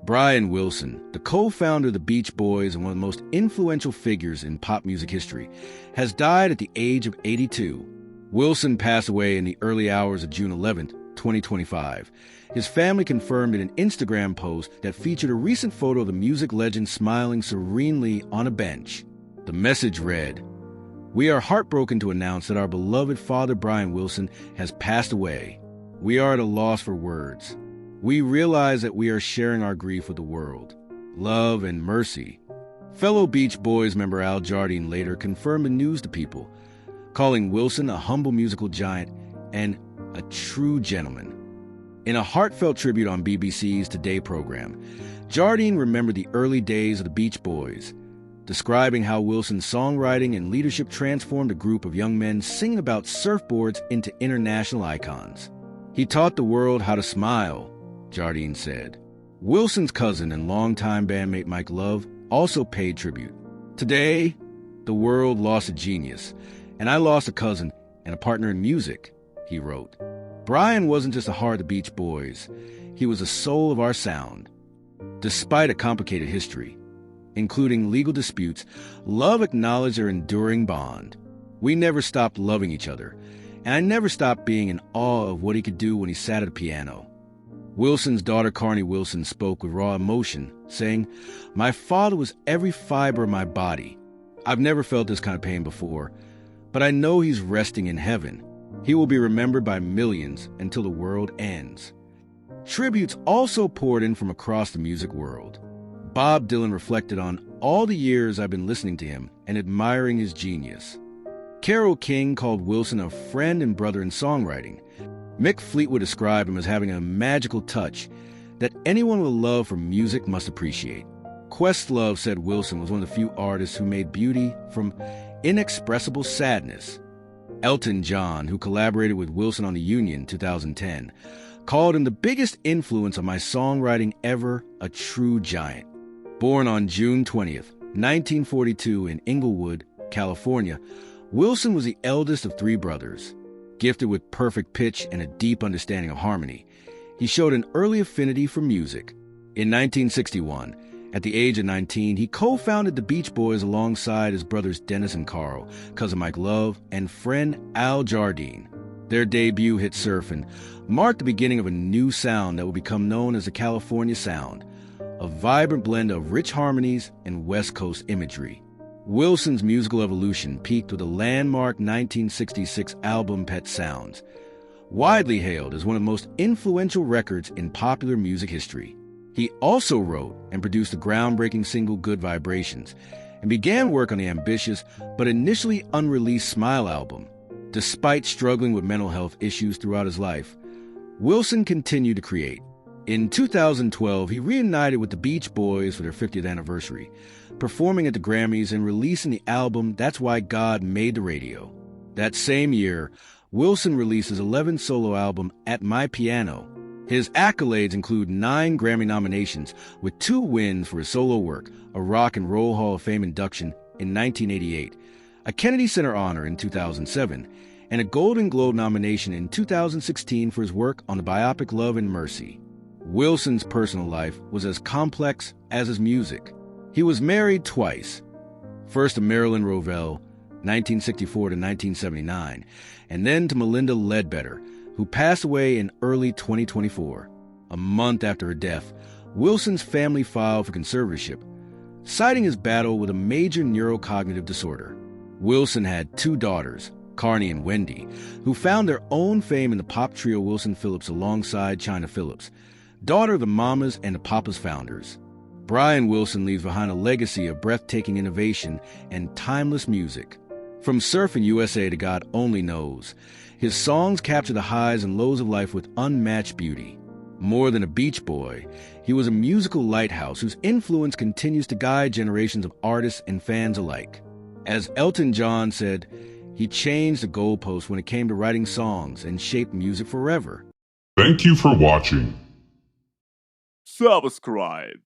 Brian Wilson, the co-founder of the Beach Boys and one of the most influential figures in pop music history, has died at the age of 82. Wilson passed away in the early hours of June 11, 2025. His family confirmed in an Instagram post that featured a recent photo of the music legend smiling serenely on a bench. The message read, "We are heartbroken to announce that our beloved father Brian Wilson has passed away. We are at a loss for words. We realize that we are sharing our grief with the world. Love and mercy." Fellow Beach Boys member Al Jardine later confirmed the news to People, calling Wilson a humble musical giant and a true gentleman. In a heartfelt tribute on BBC's Today program, Jardine remembered the early days of the Beach Boys, describing how Wilson's songwriting and leadership transformed a group of young men singing about surfboards into international icons. "He taught the world how to smile," Jardine said. Wilson's cousin and longtime bandmate Mike Love also paid tribute. "Today, the world lost a genius, and I lost a cousin and a partner in music," he wrote. Brian wasn't just the heart of the Beach Boys. He was the soul of our sound. Despite a complicated history, including legal disputes, Love acknowledged their enduring bond. "We never stopped loving each other, and I never stopped being in awe of what he could do when he sat at a piano." Wilson's daughter Carney Wilson spoke with raw emotion, saying, "My father was every fiber of my body. I've never felt this kind of pain before, but I know he's resting in heaven. He will be remembered by millions until the world ends." Tributes also poured in from across the music world. Bob Dylan reflected on all the years I've been listening to him and admiring his genius. Carole King called Wilson a friend and brother in songwriting. Mick Fleetwood described him as having a magical touch that anyone with a love for music must appreciate. Questlove said Wilson was one of the few artists who made beauty from inexpressible sadness. Elton John, who collaborated with Wilson on The Union 2010, called him the biggest influence on my songwriting ever, a true giant. Born on June 20th, 1942 in Inglewood, California, Wilson was the eldest of three brothers. Gifted with perfect pitch and a deep understanding of harmony, he showed an early affinity for music. In 1961, at the age of 19, he co-founded the Beach Boys alongside his brothers Dennis and Carl, cousin Mike Love, and friend Al Jardine. Their debut hit Surfin' marked the beginning of a new sound that would become known as the California Sound, a vibrant blend of rich harmonies and West Coast imagery. Wilson's musical evolution peaked with the landmark 1966 album Pet Sounds, widely hailed as one of the most influential records in popular music history. He also wrote and produced the groundbreaking single Good Vibrations and began work on the ambitious but initially unreleased Smile album. Despite struggling with mental health issues throughout his life, Wilson continued to create. In 2012, he reunited with the Beach Boys for their 50th anniversary, performing at the Grammys and releasing the album That's Why God Made the Radio. That same year, Wilson released his 11th solo album At My Piano. His accolades include 9 Grammy nominations, with 2 wins for his solo work, a Rock and Roll Hall of Fame induction in 1988, a Kennedy Center honor in 2007, and a Golden Globe nomination in 2016 for his work on the biopic Love and Mercy. Wilson's personal life was as complex as his music. He was married twice, first to Marilyn Rovell, 1964 to 1979, and then to Melinda Ledbetter, who passed away in early 2024. A month after her death, Wilson's family filed for conservatorship, citing his battle with a major neurocognitive disorder. Wilson had 2 daughters, Carney and Wendy, who found their own fame in the pop trio Wilson Phillips alongside Chynna Phillips, daughter of the Mamas and the Papas founders. Brian Wilson leaves behind a legacy of breathtaking innovation and timeless music. From Surfin' USA to God Only Knows, his songs capture the highs and lows of life with unmatched beauty. More than a Beach Boy, he was a musical lighthouse whose influence continues to guide generations of artists and fans alike. As Elton John said, he changed the goalposts when it came to writing songs and shaped music forever. Thank you for watching. Subscribe.